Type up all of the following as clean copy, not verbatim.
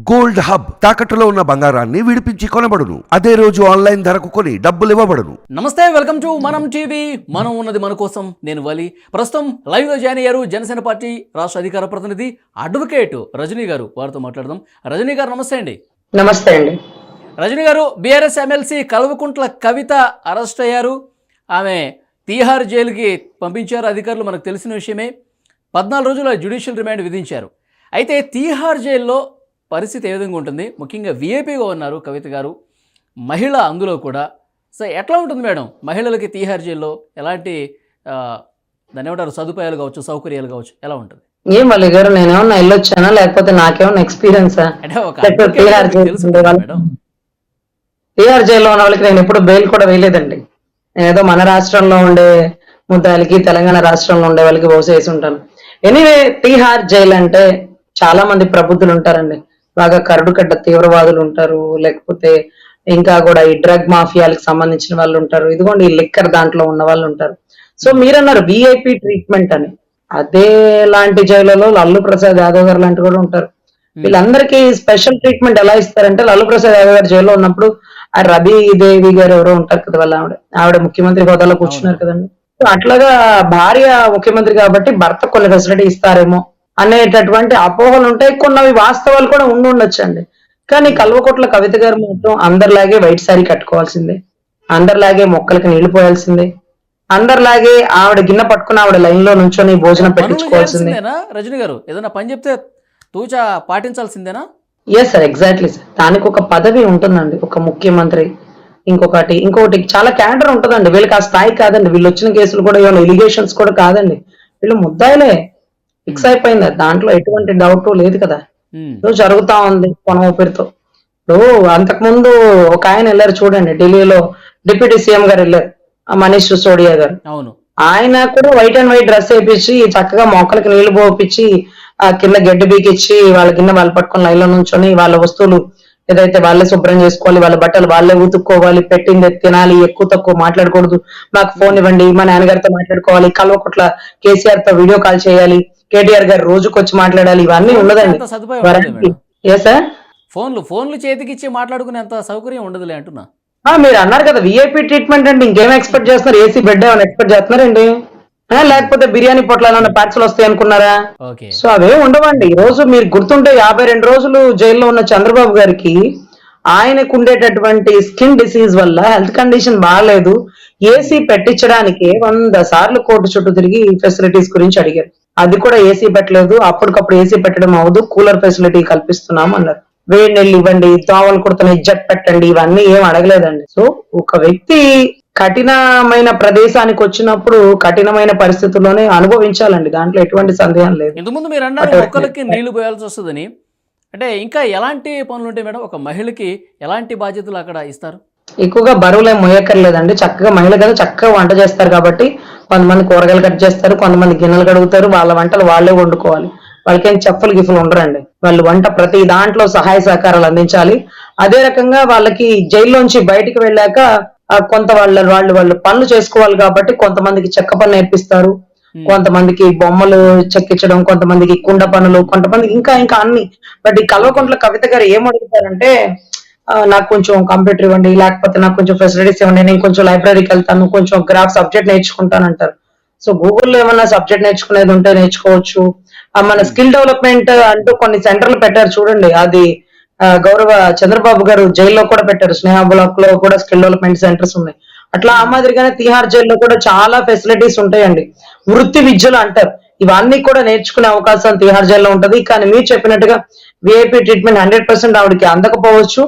Gold hub తాకట్టులో ఉన్న బంగారాన్ని విడిపించి కొనబడును. అదే రోజు ఆన్లైన్ ధరకు కొని డబ్బులు ఇవ్వబడును. నమస్తే, వెల్కమ్ టు మనం టీవీ. మనం ఉన్నది మన కోసం. నేను వలి. ప్రస్తుతం లైవ్ లో జాయిన్ అయ్యారు జనసేన పార్టీ రాష్ట్ర అధికార ప్రతినిధి అడ్వకేట్ రజనీ గారు. వారితో మాట్లాడదాం. రజనీ గారు నమస్తే అండి. నమస్తే అండి. రజనీ గారు, BRS MLC Kalvakuntla Kavitha arrest అయ్యారు. ఆమె తీహార్ జైలుకి పంపించారు అధికారులు, మనకు తెలిసిన విషయమే. 14 రోజుల జ్యుడిషియల్ రిమాండ్ విధించారు. అయితే తీహార్ జైల్లో పరిస్థితి ఏ విధంగా ఉంటుంది? ముఖ్యంగా వీఐపీగా ఉన్నారు కవిత గారు, మహిళ అందులో కూడా. సో ఎట్లా ఉంటుంది మేడం మహిళలకి తీహార్ జైల్లో? ఎలాంటి దాన్ని ఏమంటారు, సదుపాయాలు కావచ్చు, సౌకర్యాలు కావచ్చు, ఎలా ఉంటుంది? ఏం వాళ్ళ గారు, నేనేమన్నా వెళ్ళొచ్చానా లేకపోతే నాకేమన్నా ఎక్స్పీరియన్సా? అంటే ఒక తీహార్ జైల్లో ఉన్న వాళ్ళకి నేను ఎప్పుడు బెయిల్ కూడా వేయలేదండి. ఏదో మన రాష్ట్రంలో ఉండే ముద్దాయిలకి, తెలంగాణ రాష్ట్రంలో ఉండే వాళ్ళకి బహుశా వేసి ఉంటాను. ఎనీవే, తీహార్ జైలు అంటే చాలా మంది ప్రబుద్ధులు ఉంటారండి. బాగా కరడుకడ్డ తీవ్రవాదులు ఉంటారు, లేకపోతే ఇంకా కూడా ఈ డ్రగ్ మాఫియాలకు సంబంధించిన వాళ్ళు ఉంటారు, ఇదిగోండి ఈ లిక్కర్ దాంట్లో ఉన్న వాళ్ళు ఉంటారు. సో మీరన్నారు విఐపి ట్రీట్మెంట్ అని, అదే లాంటి జైలులో లల్లు ప్రసాద్ యాదవ్ గారు లాంటి కూడా ఉంటారు. వీళ్ళందరికీ స్పెషల్ ట్రీట్మెంట్ ఎలా ఇస్తారంటే, లల్లు ప్రసాద్ యాదవ్ గారు జైల్లో ఉన్నప్పుడు ఆ రబీ దేవి గారు ఎవరో ఉంటారు కదా, వాళ్ళ ఆవిడ ముఖ్యమంత్రి హోదాలో కూర్చున్నారు కదండి. అట్లాగా భార్య ముఖ్యమంత్రి కాబట్టి భర్త కొన్ని ఫెసిలిటీ ఇస్తారేమో అనేటటువంటి అపోహలు ఉంటాయి. కొన్ని వాస్తవాలు కూడా ఉండొచ్చండి. కానీ కల్వకుంట్ల కవిత గారు మాత్రం అందరిలాగే వైట్ సారీ కట్టుకోవాల్సిందే, అందరిలాగే మొక్కలకి నీళ్లు పోయాల్సిందే, అందరిలాగే ఆవిడ గిన్నె పట్టుకుని ఆవిడ లైన్ లో నుంచొని భోజనం పెట్టించుకోవాల్సిందే. రజనీ గారు ఏదైనా పని చెప్తే తూచా పాటించాల్సిందేనా? Yes sir, exactly sir. దానికి ఒక పదవి ఉంటుందండి, ఒక ముఖ్యమంత్రి. ఇంకొకటి చాలా క్యాడర్ ఉంటుందండి. వీళ్ళకి ఆ స్థాయి కాదండి. వీళ్ళు వచ్చిన కేసులు కూడా ఏమైనా ఎలిగేషన్స్ కూడా కాదండి, వీళ్ళు ముద్దాయిలే. ఫిక్స్ అయిపోయింది, దాంట్లో ఎటువంటి డౌట్ లేదు కదా. జరుగుతా ఉంది కొన ఊపిరితో. అంతకు ముందు ఒక ఆయన వెళ్ళారు చూడండి, ఢిల్లీలో డిప్యూటీ సీఎం గారు వెళ్ళారు, మనీష్ సిసోడియా గారు. అవును, ఆయన కూడా వైట్ అండ్ వైట్ డ్రెస్ వేయించి చక్కగా మొక్కలకి నీళ్లు పోపించి ఆ కింద గడ్డి బీకిచ్చి వాళ్ళ కింద వాళ్ళు పట్టుకుని లైన్లో నుంచొని వాళ్ళ వస్తువులు ఏదైతే వాళ్ళే శుభ్రం చేసుకోవాలి, వాళ్ళ బట్టలు వాళ్ళే ఉతుక్కోవాలి, పెట్టింది తినాలి, ఎక్కువ తక్కువ మాట్లాడకూడదు, మాకు ఫోన్ ఇవ్వండి, మా నాన్నగారితో మాట్లాడుకోవాలి, కల్వకుంట్ల కేసీఆర్ తో వీడియో కాల్ చేయాలి, కేటీఆర్ గారు రోజుకొచ్చి మాట్లాడాలి, ఇవన్నీ ఉన్నదండి. ఏ సార్, ఫోన్లు చేతికిచ్చి మాట్లాడుకునేంత సౌకర్యం ఉండదులే అంటున్నా. మీరు అన్నారు కదా విఐపి ట్రీట్మెంట్ అంటే, ఇంకేం ఎక్స్పెక్ట్ చేస్తున్నారు? ఏసీ బెడ్ ఏమైనా ఎక్స్పెక్ట్ చేస్తున్నారండి? లేకపోతే బిర్యానీ పొట్ల ఏమైనా పార్సల్ వస్తాయి అనుకున్నారా? సో అవే ఉండవండి. ఈ రోజు మీరు గుర్తుంటే 52 రోజులు జైల్లో ఉన్న చంద్రబాబు గారికి ఆయనకు ఉండేటటువంటి స్కిన్ డిసీజ్ వల్ల హెల్త్ కండిషన్ బాగాలేదు, ఏసీ పెట్టించడానికి 100 సార్లు కోర్టు చుట్టూ తిరిగి ఫెసిలిటీస్ గురించి అడిగారు. అది కూడా ఏసీ పెట్టలేదు, అప్పటికప్పుడు ఏసీ పెట్టడం అవ్వదు, కూలర్ ఫెసిలిటీ కల్పిస్తున్నాం అన్నారు. వేడి నీళ్ళు ఇవ్వండి, దోమలు కుడుతున్న ఇజ్జట్ పెట్టండి, ఇవన్నీ ఏం అడగలేదండి. సో ఒక వ్యక్తి కఠినమైన ప్రదేశానికి వచ్చినప్పుడు కఠినమైన పరిస్థితుల్లోనే అనుభవించాలండి, దాంట్లో ఎటువంటి సందేహం లేదు. ఇంతకుముందు మీరు అన్నారు మొక్కలకి నీళ్లు పోయాల్సి వస్తుందని. అంటే ఇంకా ఎలాంటి పనులు ఉంటాయి మేడం? ఒక మహిళకి ఎలాంటి బాధ్యతలు అక్కడ ఇస్తారు? ఎక్కువగా బరువులే మోయక్కర్లేదండి. చక్కగా మహిళ కదా, చక్కగా వంట చేస్తారు కాబట్టి కొంతమంది కూరగాయలు కట్ చేస్తారు, కొంతమంది గిన్నెలు కడుగుతారు, వాళ్ళ వంటలు వాళ్ళే వండుకోవాలి. వాళ్ళకేం చెఫ్లు గిఫ్లు ఉండరండి. వాళ్ళు వంట ప్రతి దాంట్లో సహాయ సహకారాలు అందించాలి. అదే రకంగా వాళ్ళకి జైల్లోంచి బయటికి వెళ్ళాక కొంత వాళ్ళు పనులు చేసుకోవాలి కాబట్టి కొంతమందికి చెక్క పని నేర్పిస్తారు, కొంతమందికి బొమ్మలు చెక్కించడం, కొంతమందికి కుండ పనులు, కొంతమందికి ఇంకా ఇంకా అన్ని. బట్ ఈ కల్వకుంట్ల కవిత గారు ఏం అడుగుతారంటే, నాకు కొంచెం కంప్యూటర్ ఇవ్వండి, లేకపోతే నాకు కొంచెం ఫెసిలిటీస్ ఇవ్వండి, నేను కొంచెం లైబ్రరీకి వెళ్తాను, కొంచెం గ్రాఫ్ సబ్జెక్ట్ నేర్చుకుంటాను అంటారు. సో గూగుల్లో ఏమన్నా సబ్జెక్ట్ నేర్చుకునేది ఉంటే నేర్చుకోవచ్చు. మన స్కిల్ డెవలప్మెంట్ అంటూ కొన్ని సెంటర్లు పెట్టారు చూడండి, అది గౌరవ చంద్రబాబు గారు జైల్లో కూడా పెట్టారు. స్నేహ బ్లాక్ లో కూడా స్కిల్ డెవలప్మెంట్ సెంటర్స్ ఉన్నాయి. అట్లా ఆ మాదిరిగానే తిహార్ జైల్లో కూడా చాలా ఫెసిలిటీస్ ఉంటాయండి. వృత్తి విద్యలు అంటారు, ఇవన్నీ కూడా నేర్చుకునే అవకాశం తిహార్ జైల్లో ఉంటది. కానీ మీరు చెప్పినట్టుగా విఐపి ట్రీట్మెంట్ 100% ఆవిడకి అందకపోవచ్చు.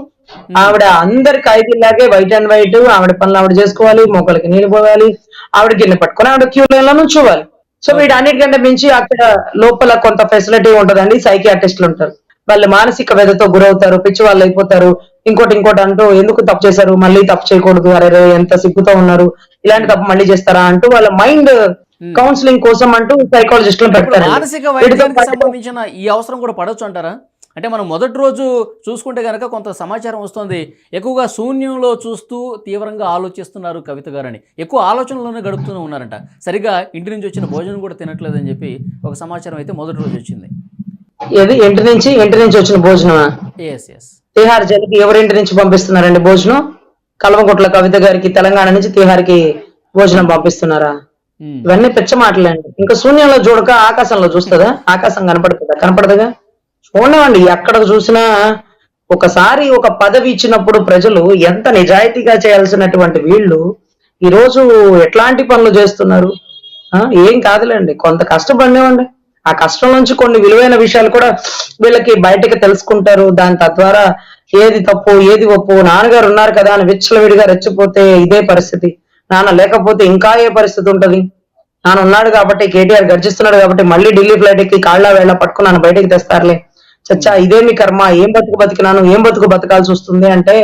ఆవిడ అందరి ఖైదీలాగే వైట్ అండ్ వైట్ ఆవిడ పనులు ఆవిడ చేసుకోవాలి, మొక్కలకి నీళ్ళు పోవాలి, ఆవిడ గిన్నె పట్టుకుని ఆవిడ క్యూ లైన్ లో నుంచోవాలి. సో వీటన్నిటికంటే మించి అక్కడ లోపల కొంత ఫెసిలిటీ ఉంటదండి. సైకియాట్రిస్టులు ఉంటారు, వాళ్ళు మానసిక వ్యధతో గురవుతారు, పిచ్చి వాళ్ళు అయిపోతారు, ఇంకోటి అంటూ ఎందుకు తప్పు చేశారు, మళ్ళీ తప్పు చేయకూడదు, అరే ఎంత సిగ్గుతో ఉన్నారు, ఇలాంటి తప్పు మళ్ళీ చేస్తారా అంటూ వాళ్ళ మైండ్ కౌన్సిలింగ్ కోసం అంటూ సైకాలజిస్టులు పెడతారు. మానసిక వైద్యానికి సంబంధించిన ఈ అవసరం కూడా పడవచ్చు అంటారా? అంటే మనం మొదటి రోజు చూసుకుంటే కనుక కొంత సమాచారం వస్తుంది, ఎక్కువగా శూన్యంలో చూస్తూ తీవ్రంగా ఆలోచిస్తున్నారు కవిత గారని, ఎక్కువ ఆలోచనలోనే గడుపుతూ ఉన్నారంట, సరిగ్గా ఇంటి నుంచి వచ్చిన భోజనం కూడా తినట్లేదని చెప్పి ఒక సమాచారం అయితే మొదటి రోజు వచ్చింది. ఏది ఇంటి నుంచి వచ్చిన భోజనమా? Yes yes. తిహార్ జైలుకి ఎవరింటి నుంచి పంపిస్తున్నారండి భోజనం? కల్వకుంట్ల కవిత గారికి తెలంగాణ నుంచి తిహార్కి భోజనం పంపిస్తున్నారా? ఇవన్నీ పిచ్చ మాటలండి. ఇంకా శూన్యంలో చూడక ఆకాశంలో చూస్తుందా? ఆకాశం కనపడుతుందా? కనపడదుగా. చూడండి, ఎక్కడ చూసినా ఒకసారి ఒక పదవి ఇచ్చినప్పుడు ప్రజలు ఎంత నిజాయితీగా చేయాల్సినటువంటి వీళ్ళు ఈ రోజు ఎట్లాంటి పనులు చేస్తున్నారు? ఏం కాదులేండి, కొంత కష్టపడినేవ్వండి. ఆ కష్టం నుంచి కొన్ని విలువైన విషయాలు కూడా వీళ్ళకి బయటకి తెలుసుకుంటారు. దాని తద్వారా ఏది తప్పు ఏది ఒప్పు, నాన్నగారు ఉన్నారు కదా అని విచ్చలవిడిగా రెచ్చిపోతే ఇదే పరిస్థితి. నాన్న లేకపోతే ఇంకా ఏ పరిస్థితి ఉంటది? నాన్న ఉన్నాడు కాబట్టి, కేటీఆర్ గర్జిస్తున్నాడు కాబట్టి మళ్ళీ ఢిల్లీ ఫ్లైట్ ఎక్కి కాళ్ళ వేళ పట్టుకుని నన్ను బయటకి తెస్తారులే. చచ్చా, ఇదేమి కర్మ, ఏం బతికినాను, ఏం బతకాల్సి వస్తుంది అంటే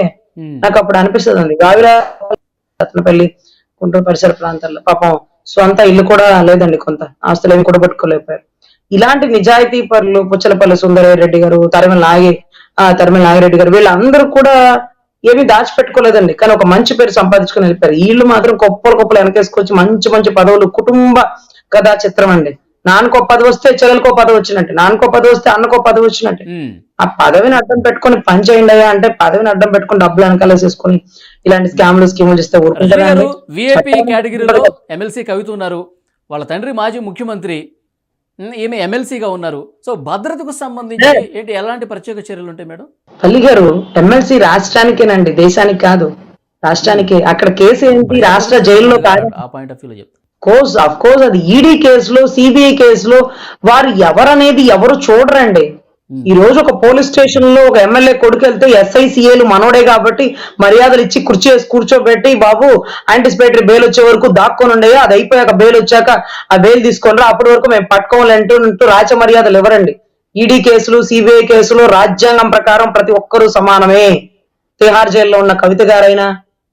నాకు అప్పుడు అనిపిస్తుంది అండి. గావిరా రత్నపల్లి గుంటూరు పరిసర ప్రాంతాల్లో పాపం సొంత ఇల్లు కూడా లేదండి, కొంత ఆస్తులు ఏమి కూడా పట్టుకోలేకపోయారు. ఇలాంటి నిజాయితీ పరులు పుచ్చలపల్లి సుందరరెడ్డి గారు, తరిమల నాగిరెడ్డి గారు, వీళ్ళందరూ కూడా ఏమీ దాచిపెట్టుకోలేదండి. కానీ ఒక మంచి పేరు సంపాదించుకుని వెళ్ళిపోయారు. వీళ్ళు మాత్రం కుప్పలు వెనకేసుకొచ్చి మంచి మంచి పదవులు, కుటుంబ కథా చిత్రం అండి. నాన్నకో పదవి వస్తే చెల్లెలకో పదవి వచ్చినట్టు, నాన్నకో పదవి వస్తే అన్నకో పదవి వచ్చినట్టు. ఆ పదవిని అడ్డం పెట్టుకుని పని చేయండి అయ్యా అంటే పదవిని అడ్డం పెట్టుకుని డబ్బులు వెనకాలేసేసుకుని ఇలాంటి స్కీములు ఇస్తే ఊరుకుంటారు. విఐపి కేటగిరీలో ఎమ్మెల్సీ కవిత ఉన్నారు, వాళ్ళ తండ్రి మాజీ ముఖ్యమంత్రి, ఈమె ఎమ్మెల్సీగా ఉన్నారు. సో భద్రతకు సంబంధించి ఏంటి, ఎలాంటి ప్రత్యేక చర్యలు ఉంటాయి మేడం? పల్లి గారు, ఎమ్మెల్సీ రాష్ట్రానికేనండి, దేశానికి కాదు. రాష్ట్రానికి. అక్కడ కేసు ఏంటి? రాష్ట్ర జైల్లో ఆ పాయింట్ ఆఫ్ వ్యూలో చెప్తాను. ఆఫ్ కోర్స్ అది ఈడీ కేసులో, సిబిఐ కేసులో వారు ఎవరనేది ఎవరు చూడరండి. ఈ రోజు ఒక పోలీస్ స్టేషన్ లో ఒక ఎమ్మెల్యే కొడుకు వెళ్తే ఎస్ఐసిఏలు మనోడే కాబట్టి మర్యాదలు ఇచ్చి కుర్చీ వేసి కూర్చోబెట్టి, బాబు యాంటిసిపేటరీ బెయిల్ వచ్చే వరకు దాక్కొని ఉండేయా, అది అయిపోయాక బెయిల్ వచ్చాక ఆ బెయిల్ తీసుకొని అప్పటి వరకు మేము పట్టుకోవాలంటూ రాచ మర్యాదలు ఎవరండి? ఈడీ కేసులు, సిబిఐ కేసులు రాజ్యాంగం ప్రకారం ప్రతి ఒక్కరూ సమానమే. తిహార్ జైల్లో ఉన్న కవిత గారైనా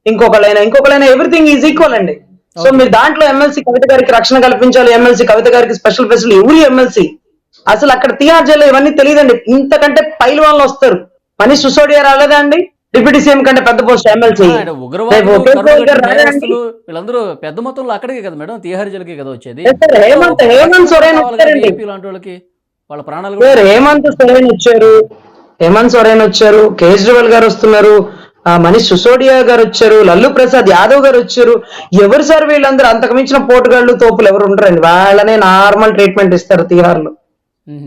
ఇంకొకరైనా ఎవ్రీథింగ్ ఈజ్ ఈక్వల్ అండి. సో మీరు దాంట్లో ఎమ్మెల్సీ కవిత గారికి రక్షణ కల్పించాలి, ఎమ్మెల్సీ కవిత గారికి స్పెషల్ ఫెసిలిటీ, ఎవరి ఎమ్మెల్సీ? అసలు అక్కడ తిహార్ జైల్లో ఇవన్నీ తెలియదండి. ఇంతకంటే పైలు వాళ్ళు వస్తారు. మనీష్ సిసోడియా రాలేదా అండి? డిప్యూటీ సీఎం కంటే పెద్ద పోస్ట్ ఎమ్మెల్సీ. వీళ్ళందరూ పెద్ద మొత్తంలో అక్కడికే కదా మేడం, తిహార్ జైలుకి కదా వచ్చేది. హేమంత్ సోరెన్ వచ్చారండి. వాళ్ళ ప్రాణాలు హేమంత్ సోరెన్ వచ్చారు, కేజ్రీవాల్ గారు వస్తున్నారు, మనీష్ సిసోడియా గారు వచ్చారు, లల్లు ప్రసాద్ యాదవ్ గారు వచ్చారు. ఎవరు సార్ వీళ్ళందరూ? అంతకు మించిన పోటుగాళ్ళు తోపులు ఎవరు ఉండరండి. వాళ్ళనే నార్మల్ ట్రీట్మెంట్ ఇస్తారు తిహార్ లో.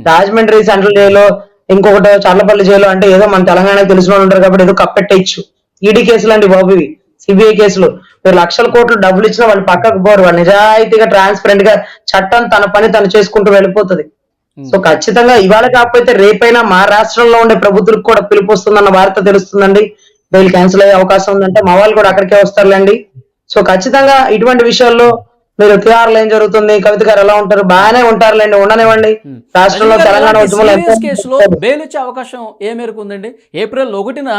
రాజమండ్రి సెంట్రల్ జైల్లో, ఇంకొకటి చర్లపల్లి జైలు అంటే ఏదో మన తెలంగాణకు తెలిసిన వాళ్ళు ఉంటారు కాబట్టి ఏదో కప్పెట్టేయచ్చు. ఈడీ కేసులు అండి బాబు ఇవి, సిబిఐ కేసులు. మీరు లక్షల కోట్లు డబ్బులు ఇచ్చినా వాళ్ళు పక్కకు పోరు. వాళ్ళు నిజాయితీగా ట్రాన్స్పరెంట్ గా చట్టం తన పని తను చేసుకుంటూ వెళ్ళిపోతుంది. సో ఖచ్చితంగా ఇవాళ కాకపోతే రేపైనా మా రాష్ట్రంలో ఉండే ప్రభుత్వాలకు కూడా పిలుపు వస్తుందన్న వార్త తెలుస్తుందండి. బెయిల్ క్యాన్సిల్ అయ్యే అవకాశం ఉందంటే మా వాళ్ళు కూడా అక్కడికే వస్తారులేండి. సో ఖచ్చితంగా ఇటువంటి విషయాల్లో మీరు తిహార్లో ఏం జరుగుతుంది, కవిత గారు ఎలా ఉంటారు, బాగానే ఉంటారులేండి, ఉండనివ్వండి. రాష్ట్రంలో తెలంగాణ కేసులో బెయిల్ వచ్చే అవకాశం ఏ మేరకు ఉందండి? ఏప్రిల్ 1న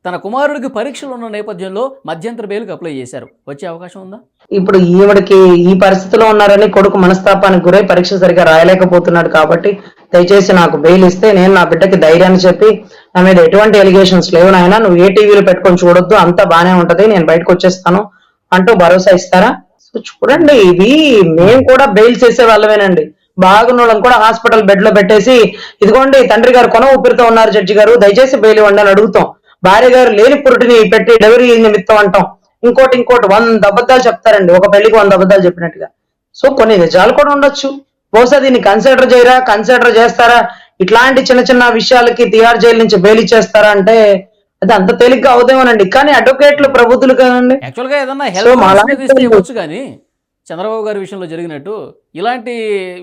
తన కుమారుడికి పరీక్షలు ఉన్న నేపథ్యంలో మధ్యంతర బెయిల్కి అప్లై చేశారు, వచ్చే అవకాశం ఉందా? ఇప్పుడు ఈవిడికి ఈ పరిస్థితిలో ఉన్నారని కొడుకు మనస్తాపానికి గురై పరీక్ష సరిగా రాయలేకపోతున్నాడు కాబట్టి దయచేసి నాకు బెయిల్ ఇస్తే నేను నా బిడ్డకి ధైర్యాన్ని చెప్పి నా మీద ఎటువంటి ఎలిగేషన్స్ లేవు నాయన, నువ్వు ఏ టీవీలో పెట్టుకొని చూడొద్దు, అంతా బానే ఉంటది, నేను బయటకు వచ్చేస్తాను అంటూ భరోసా ఇస్తారా? సో చూడండి, ఇవి మేము కూడా బెయిల్ చేసే వాళ్ళమేనండి. బాగున్న కూడా హాస్పిటల్ బెడ్ లో పెట్టేసి ఇదిగోండి తండ్రి గారు కొన ఊపిరితో ఉన్నారు జడ్జి గారు, దయచేసి బెయిల్ ఇవ్వండి అని అడుగుతాం. భార్య గారు లేని పురుటిని పెట్టి డెలివరీ నిమిత్తం అంటాం. ఇంకోటి 100 అబద్ధాలు చెప్తారండి, ఒక పెళ్లికి 100 అబద్ధాలు చెప్పినట్టుగా. సో కొన్ని నిజాలు కూడా ఉండొచ్చు. బహుశా దీన్ని కన్సిడర్ చేస్తారా? ఇట్లాంటి చిన్న చిన్న విషయాలకి తిహార్ జైలు నుంచి బెయిల్ ఇచ్చేస్తారా అంటే అది అంత తేలిగ్గా అవుదేమోనండి. కానీ అడ్వకేట్లు ప్రభుత్వాలు కదండి. యాక్చువల్గా ఏదన్నా హెల్ప్ ఇవ్వచ్చు, కానీ చంద్రబాబు గారి విషయంలో జరిగినట్టు ఇలాంటి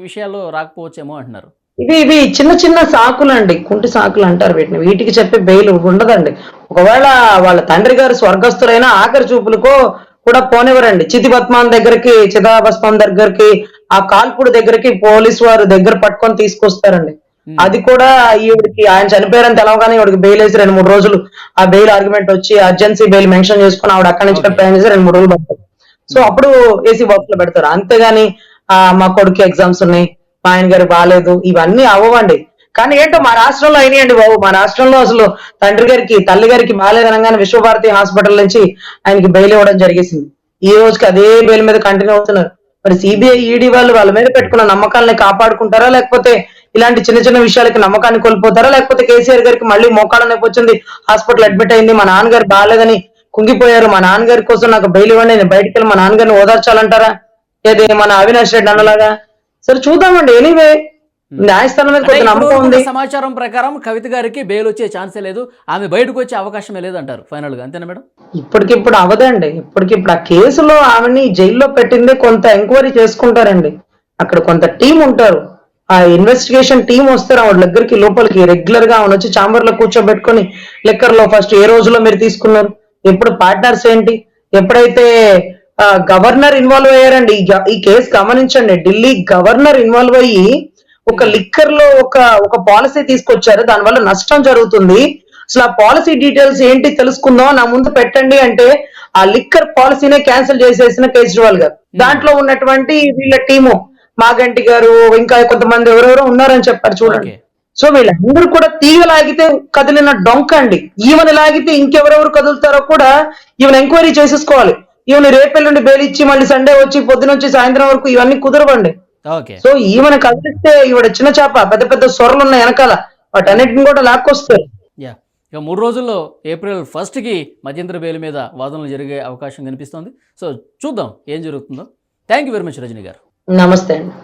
విషయాల్లో రాకపోవచ్చేమో అంటున్నారు. ఇవి చిన్న సాకులండి, కుంటి సాకులు అంటారు వీటిని. వీటికి చెప్పే బెయిల్ ఉండదండి. ఒకవేళ వాళ్ళ తండ్రి గారు స్వర్గస్థులైన ఆఖరి చూపులకో కూడా పోనివ్వరండి. చితాభస్మం దగ్గరికి, ఆ కాల్పుడు దగ్గరికి పోలీసు వారు దగ్గర పట్టుకొని తీసుకొస్తారండి. అది కూడా ఈవిడికి ఆయన చనిపోయారని తెలవగానే ఈవిడికి బెయిల్ వేసి 2-3 రోజులు ఆ బెయిల్ ఆర్గ్యుమెంట్ వచ్చి అర్జెన్సీ బెయిల్ మెన్షన్ చేసుకుని ఆవిడ అక్కడి నుంచి ప్రయాణం చేసి 2-3 రోజులు పడతారు. సో అప్పుడు ఏసీ బాక్స్ లో పెడతారు. అంతేగాని మా కొడుకు ఎగ్జామ్స్ ఉన్నాయి, మా ఆయన గారికి బాగాలేదు, ఇవన్నీ అవ్వండి. కానీ ఏంటో మా రాష్ట్రంలో అయినాయండి బాబు. మా రాష్ట్రంలో అసలు తల్లి గారికి బాగాలేదనగానే విశ్వభారతి హాస్పిటల్ నుంచి ఆయనకి బెయిల్ ఇవ్వడం జరిగేసింది. ఈ రోజుకి అదే బెయిల్ మీద కంటిన్యూ అవుతున్నారు. మరి సిబిఐ ఈడీ వాళ్ళ మీద పెట్టుకున్న నమ్మకాలని కాపాడుకుంటారా, లేకపోతే ఇలాంటి చిన్న చిన్న విషయాలకి నమ్మకాన్ని కోల్పోతారా, లేకపోతే కేసీఆర్ గారికి మళ్ళీ మోకాళ్ళ నొప్పి వచ్చింది, హాస్పిటల్ అడ్మిట్ అయింది, మా నాన్నగారు బాగాలేదని కుంగిపోయారు, మా నాన్నగారి కోసం నాకు బెయిల్ ఇవ్వండి, నేను బయటికి వెళ్ళి మా నాన్నగారిని ఓదార్చాలంటారా, ఏది మన అవినాష్ రెడ్డి అన్నలాగా? సరే చూద్దామండి. ఎనీవే న్యాయస్థానం మీద అంటే కొంత ఇప్పుడు నమ్మకం ఉన్న ఉంది. సమాచారం ప్రకారం కవిత గారికి బెయిల్ వచ్చే ఛాన్సే లేదు, ఆమె బయటకు వచ్చే అవకాశమే లేదు అంటారు ఫైనల్ గా, అంతేనా మేడం? ఇప్పటికిప్పుడు అవదండి. ఇప్పటికిప్పుడు ఆ కేసులో ఆమెని జైల్లో పెట్టింది కొంత ఎంక్వైరీ చేసుకుంటారండి. అక్కడ కొంత టీం ఉంటారు, ఆ ఇన్వెస్టిగేషన్ టీం వస్తారు ఆవిడ దగ్గరికి లోపలికి రెగ్యులర్ గా ఆమె వచ్చి ఛాంబర్ లో కూర్చోబెట్టుకొని లెక్కర్ లో ఫస్ట్ ఏ రోజులో మీరు తీసుకున్నారు, ఎప్పుడు పార్ట్నర్స్ ఏంటి, ఎప్పుడైతే గవర్నర్ ఇన్వాల్వ్ అయ్యారండి ఈ కేసు గమనించండి. ఢిల్లీ గవర్నర్ ఇన్వాల్వ్ అయ్యి ఒక లిక్కర్ లో ఒక పాలసీ తీసుకొచ్చారు, దానివల్ల నష్టం జరుగుతుంది, అసలు ఆ పాలసీ డీటెయిల్స్ ఏంటి తెలుసుకుందాం, నా ముందు పెట్టండి అంటే ఆ లిక్కర్ పాలసీనే క్యాన్సిల్ చేసేసిన కేజ్రీవాల్ గారు. దాంట్లో ఉన్నటువంటి వీళ్ళ టీము మాగంటి గారు ఇంకా కొంతమంది ఎవరెవరో ఉన్నారని చెప్పారు చూడండి. సో వీళ్ళందరూ కూడా తీగ లాగితే కదిలిన డొంక అండి. ఈవెన్ లాగితే ఇంకెవరెవరు కదులుతారో కూడా ఈవెన్ ఎంక్వైరీ చేసేసుకోవాలి. ఈవెన్ రేపెల్లుండి బెయిల్ ఇచ్చి మళ్ళీ సండే వచ్చి పొద్దునొచ్చి సాయంత్రం వరకు ఇవన్నీ కుదరవండి. సో ఈవెన్ కదిలిస్తే ఈవిడ చిన్న చేప, పెద్ద పెద్ద సొరలు ఉన్నాయి వెనకాల, వాటన్నిటిని కూడా లాక్కొస్తారు. యా, ఇక 3 రోజుల్లో ఏప్రిల్ 1కి మధ్యంతర బెయిల్ మీద వాదనలు జరిగే అవకాశం కనిపిస్తోంది. సో చూద్దాం ఏం జరుగుతుందో. Thank you very much Rajani garu. నమస్తే అండి.